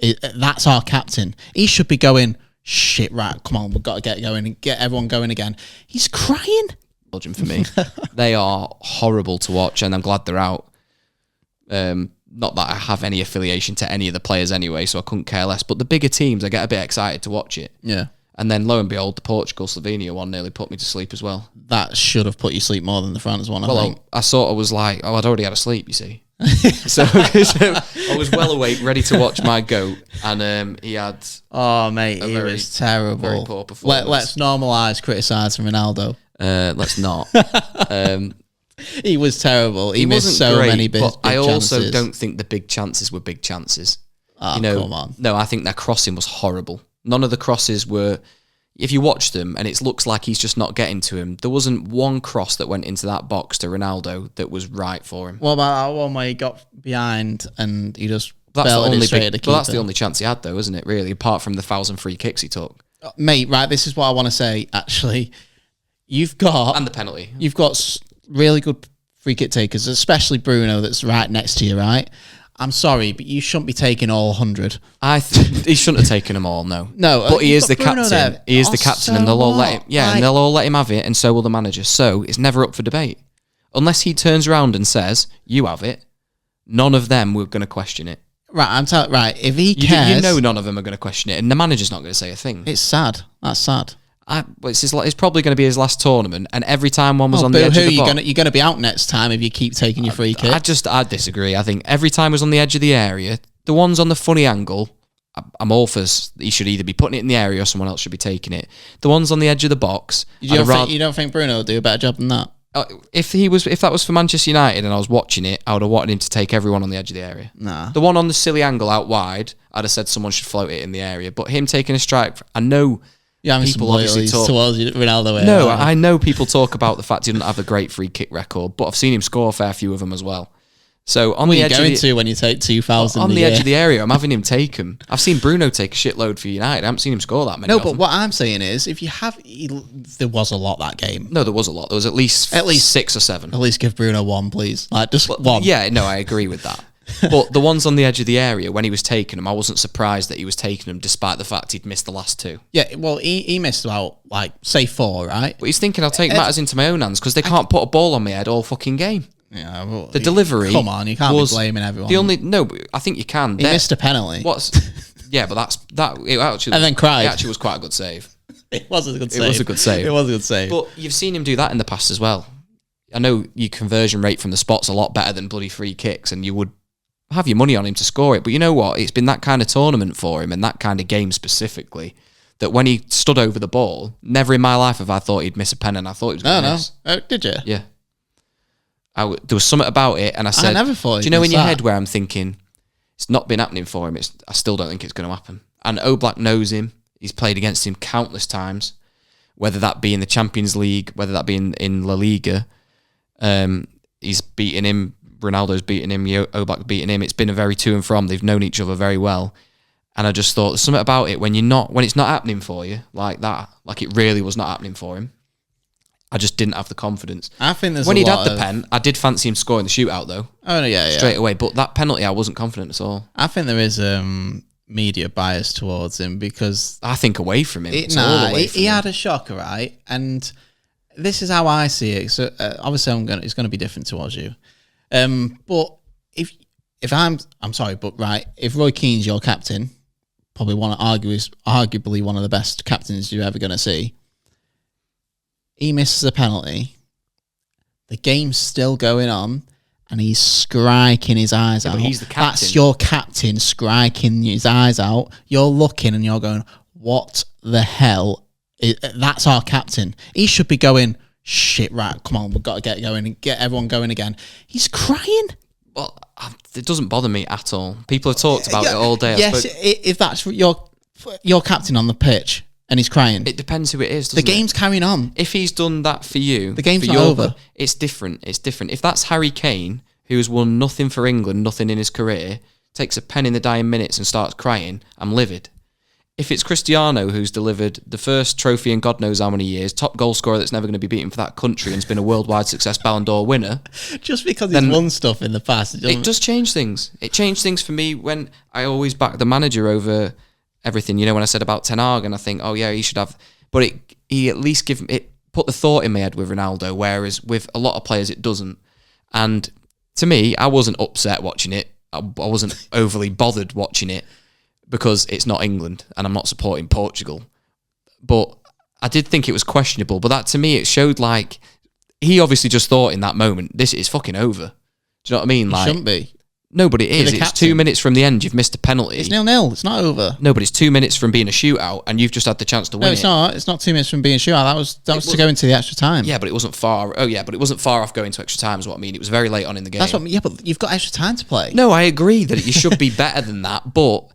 That's our captain. He should be going, shit, right, come on, we've got to get going and get everyone going again. He's crying. Belgium for me. They are horrible to watch, and I'm glad they're out. Not that I have any affiliation to any of the players anyway, so I couldn't care less. But the bigger teams, I get a bit excited to watch it. Yeah. And then lo and behold, the Portugal-Slovenia one nearly put me to sleep as well. That should have put you to sleep more than the France one, I think. I sort of was like, I'd already had a sleep, you see. so I was well awake, ready to watch my goat, and he had... Oh, mate, he was terrible. Very poor performance. Let's normalise criticising Ronaldo. Let's not. He was terrible. He missed so many big chances. I also don't think the big chances were big chances. Oh, come on. No, I think their crossing was horrible. None of the crosses were... If you watch them and it looks like he's just not getting to him, there wasn't one cross that went into that box to Ronaldo that was right for him. What about that one where he got behind and he just belted it straight at the keeper? Well, that's the only chance he had, though, isn't it, really, apart from the 1,000 free kicks he took. Mate, right, this is what I want to say, actually. You've got... And the penalty. You've got really good free kick takers, especially Bruno that's right next to you, right? I'm sorry, but you shouldn't be taking all 100. He shouldn't have taken them all, no. No, but he is the captain. There. He is the captain, and they'll all let him. Yeah, and they'll all let him have it, and so will the manager. So it's never up for debate, unless he turns around and says, "You have it." None of them were going to question it. Right, right. If he cares, you know, none of them are going to question it, and the manager's not going to say a thing. It's sad. That's sad. It's probably going to be his last tournament, and every time one was on the edge of the box... You're going to be out next time if you keep taking your free kick. I disagree. I think every time was on the edge of the area, the ones on the funny angle, I'm all for... He should either be putting it in the area or someone else should be taking it. The ones on the edge of the box... You don't think Bruno will do a better job than that? If that was for Manchester United and I was watching it, I would have wanted him to take everyone on the edge of the area. Nah. The one on the silly angle out wide, I'd have said someone should float it in the area. But him taking a strike... I know... Yeah, people obviously talk towards Ronaldo. No, I know people talk about the fact he doesn't have a great free kick record, but I've seen him score a fair few of them as well. So on the edge of the, when you take 2,000 on the edge of the area, I'm having him take them. I've seen Bruno take a shitload for United. I haven't seen him score that many. No, but what I'm saying is, if you have, there was a lot that game. No, there was a lot. There was at least 6 or 7. At least give Bruno one, please. Like just one. Yeah, no, I agree with that. But the ones on the edge of the area, when he was taking them, I wasn't surprised that he was taking them, despite the fact he'd missed the last 2. Yeah, well, he missed about, say 4, right? But he's thinking, I'll take matters into my own hands because they can't put a ball on my head all fucking game. Yeah, well, the delivery. Come on, you can't be blaming everyone. No, I think you can. He missed a penalty. Yeah, but it actually. And then cried. It actually was quite a good save. It was a good save. It was a good save. It was a good save. But you've seen him do that in the past as well. I know your conversion rate from the spot's a lot better than bloody free kicks, and you would have your money on him to score it. But you know what? It's been that kind of tournament for him and that kind of game specifically that when he stood over the ball, never in my life have I thought he'd miss a pen, and I thought he was going to miss. Oh, did you? Yeah. There was something about it, and I said, I never thought do you know in your head where I'm thinking, it's not been happening for him, I still don't think it's going to happen. And Oblak knows him. He's played against him countless times, whether that be in the Champions League, whether that be in La Liga. He's beaten him. Ronaldo's beaten him, Oblak's beaten him. It's been a very to and from. They've known each other very well. And I just thought there's something about it when it's not happening for you like that, like it really was not happening for him. I just didn't have the confidence. I think there's when he'd had the pen, I did fancy him scoring the shootout though. Oh yeah, straight away. But that penalty, I wasn't confident at all. I think there is media bias towards him because I think away from him. He had a shocker, right? And this is how I see it. So obviously, it's going to be different towards you. But if I'm sorry, but right, if Roy Keane's your captain, probably arguably one of the best captains you're ever going to see. He misses a penalty. The game's still going on, and he's striking his eyes out. But he's the captain. That's your captain striking his eyes out. You're looking and you're going, what the hell? That's our captain. He should be going, shit, right, come on, we've got to get going and get everyone going again. He's crying. Well, it doesn't bother me at all. People have talked about it all day. Yes, if that's your captain on the pitch and he's crying. It depends who it is, doesn't The game's carrying on. If he's done that for you... The game's not over. It's different. It's different. If that's Harry Kane, who has won nothing for England, nothing in his career, takes a pen in the dying minutes and starts crying, I'm livid. if it's Cristiano who's delivered the first trophy in God knows how many years, top goal scorer that's never going to be beaten for that country and's been a worldwide success Ballon d'Or winner. Just because he's won stuff in the past. It does change things. It changed things for me when I always back the manager over everything. When I said about Ten Hag and I think, oh yeah, he should have... But he at least put the thought in my head with Ronaldo, whereas with a lot of players it doesn't. And to me, I wasn't upset watching it. I wasn't overly bothered watching it because it's not England and I'm not supporting Portugal. But I did think it was questionable. But that to me, it showed like he obviously just thought in that moment, this is fucking over. Do you know what I mean? It shouldn't be. No, but it is. It's 2 minutes from the end. You've missed a penalty. It's 0-0. It's not over. No, but it's 2 minutes from being a shootout, and you've just had the chance to win. No, it's not. It's not 2 minutes from being a shootout. That was to go into the extra time. Yeah, but it wasn't far. Oh, yeah, but it wasn't far off going to extra time. Is what I mean. It was very late on in the game. Yeah, but you've got extra time to play. No, I agree that you should be better than that, but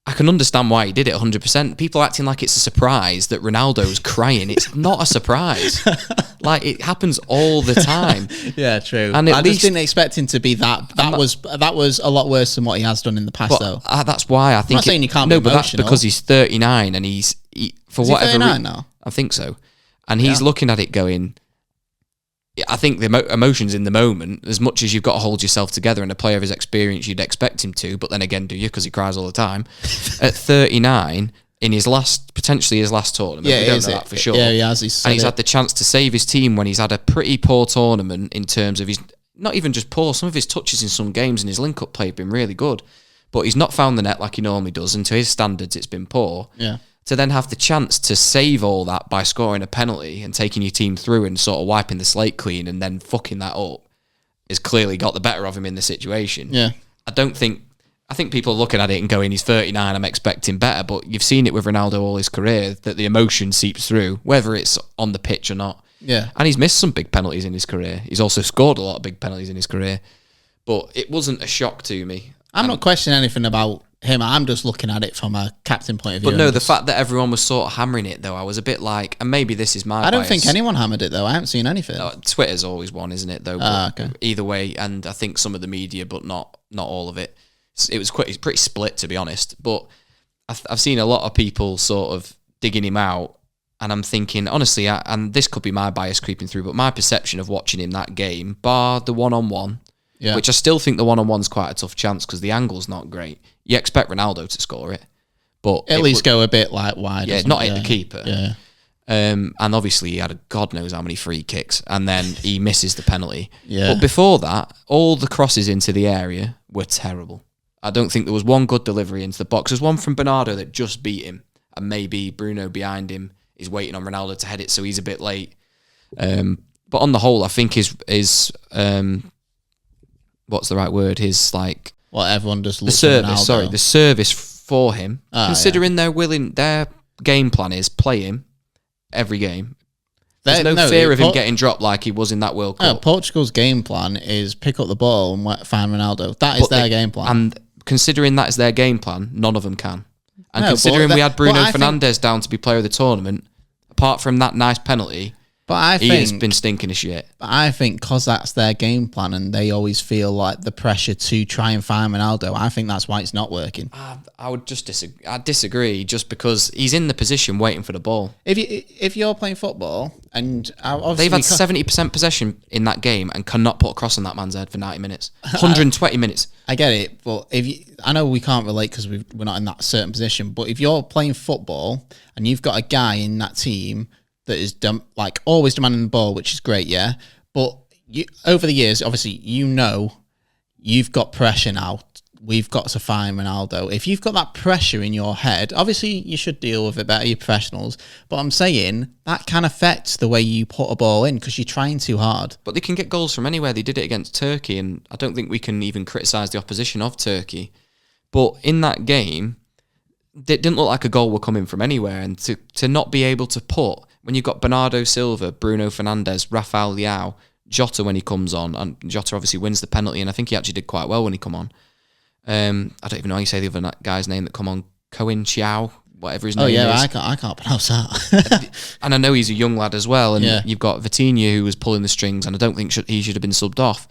I can understand why he did it 100%. People acting like it's a surprise that Ronaldo's crying. It's not a surprise. Like, it happens all the time. Yeah, true. And I just didn't expect him to be that. That was a lot worse than what he has done in the past, though. That's why I think... I'm not saying you can't be emotional. No, but that's because he's 39 and for whatever reason... 39 now? I think so. And he's looking at it going... I think the emotions in the moment, as much as you've got to hold yourself together and a player of his experience, you'd expect him to, but then again, do you? Because he cries all the time. At 39, in potentially his last tournament, we don't know that for sure. Yeah, he has. He's had the chance to save his team when he's had a pretty poor tournament in terms of his, not even just poor, some of his touches in some games and his link-up play have been really good, but he's not found the net like he normally does, and to his standards, it's been poor. Yeah. To then have the chance to save all that by scoring a penalty and taking your team through and sort of wiping the slate clean and then fucking that up has clearly got the better of him in the situation. Yeah. I think people are looking at it and going, he's 39, I'm expecting better, but you've seen it with Ronaldo all his career, that the emotion seeps through, whether it's on the pitch or not. Yeah. And he's missed some big penalties in his career. He's also scored a lot of big penalties in his career. But it wasn't a shock to me. I'm not questioning anything about him. I'm just looking at it from a captain point of view. But no, the fact that everyone was sort of hammering it, though, I was a bit like, and maybe this is my I don't bias. think anyone hammered it, though. I haven't seen anything. Twitter's always one, isn't it, though? Okay. Either way, and I think some of the media, but not all of it. It was pretty split, to be honest. But I've seen a lot of people sort of digging him out, and I'm thinking, honestly, and this could be my bias creeping through, but my perception of watching him that game, bar the one-on-one, which I still think the one-on-one's quite a tough chance because the angle's not great. You expect Ronaldo to score it, but at least go a bit like wide. Yeah, not hit the keeper. Yeah. And obviously he had God knows how many free kicks, and then he misses the penalty. Yeah. But before that, all the crosses into the area were terrible. I don't think there was one good delivery into the box. There's one from Bernardo that just beat him, and maybe Bruno behind him is waiting on Ronaldo to head it, so he's a bit late. But on the whole, I think his what's the right word? His like everyone just the service for him. Considering their game plan is play him every game. There's no fear of him getting dropped like he was in that World Cup. Portugal's game plan is pick up the ball and find Ronaldo. That is their game plan. And considering that is their game plan, none of them can. And considering we had Bruno Fernandes down to be player of the tournament, apart from that nice penalty, he has been stinking as shit. But I think because that's their game plan and they always feel like the pressure to try and find Ronaldo, I think that's why it's not working. I would just disagree. I disagree just because he's in the position waiting for the ball. If you're playing football and they've had 70% possession in that game and cannot put a cross on that man's head for 90 minutes, 120 minutes. I get it, but I know we can't relate because we're not in that certain position. But if you're playing football and you've got a guy in that team that is always demanding the ball, which is great, yeah. But over the years, obviously, you've got pressure now. We've got to find Ronaldo. If you've got that pressure in your head, obviously you should deal with it better, you're professionals. But I'm saying that can affect the way you put a ball in because you're trying too hard. But they can get goals from anywhere. They did it against Turkey, and I don't think we can even criticise the opposition of Turkey. But in that game, it didn't look like a goal were coming from anywhere, and to not be able to put... When you've got Bernardo Silva, Bruno Fernandes, Rafael Leao, Jota when he comes on, and Jota obviously wins the penalty, and I think he actually did quite well when he come on. I don't even know how you say the other guy's name that come on, Cohen Chiao, whatever his name is. Oh yeah, I can't pronounce that. And I know he's a young lad as well, and you've got Vitinha who was pulling the strings, and I don't think he should have been subbed off.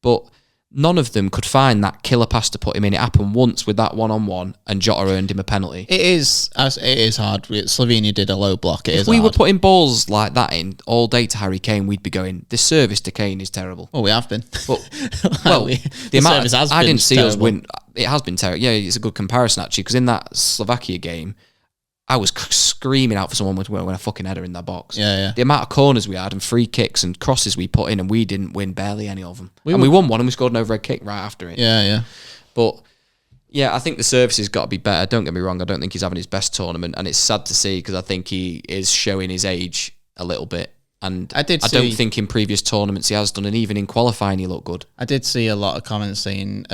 But none of them could find that killer pass to put him in. It happened once with that one-on-one, and Jota earned him a penalty. It is hard. Slovenia did a low block. If we were putting balls like that in all day to Harry Kane, we'd be going, this service to Kane is terrible. Well, we have been. But, well, the amount I didn't see terrible. us win. It has been terrible. Yeah, it's a good comparison, actually, because in that Slovakia game, I was screaming out for someone when a fucking header in that box. Yeah. The amount of corners we had and free kicks and crosses we put in, and we didn't win barely any of them. We won one and we scored an overhead kick right after it. Yeah. But yeah, I think the service has got to be better. Don't get me wrong. I don't think he's having his best tournament, and it's sad to see because I think he is showing his age a little bit. And I don't think in previous tournaments he has done, and even in qualifying he looked good. I did see a lot of comments saying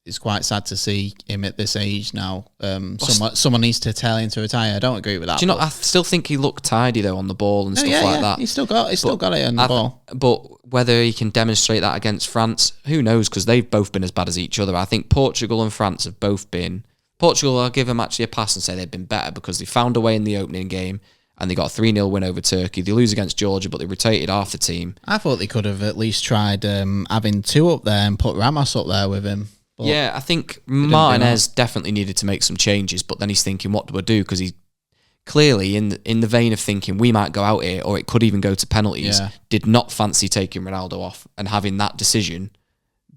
it's quite sad to see him at this age now. Someone needs to tell him to retire. I don't agree with that. Do you know? I still think he looked tidy though on the ball and stuff like that. He's still got it on the ball. But whether he can demonstrate that against France, who knows? Because they've both been as bad as each other. I think Portugal and France have both been. Portugal, I'll give them actually a pass and say they've been better because they found a way in the opening game and they got a 3-0 win over Turkey. They lose against Georgia, but they rotated half the team. I thought they could have at least tried having two up there and put Ramos up there with him. But yeah, I think Martinez definitely needed to make some changes, but then he's thinking, what do I do? Because he's clearly in the vein of thinking we might go out here or it could even go to penalties, did not fancy taking Ronaldo off and having that decision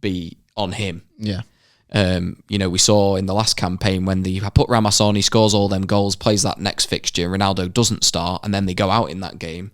be on him. Yeah. We saw in the last campaign when they put Ramos on, he scores all them goals, plays that next fixture, Ronaldo doesn't start, and then they go out in that game.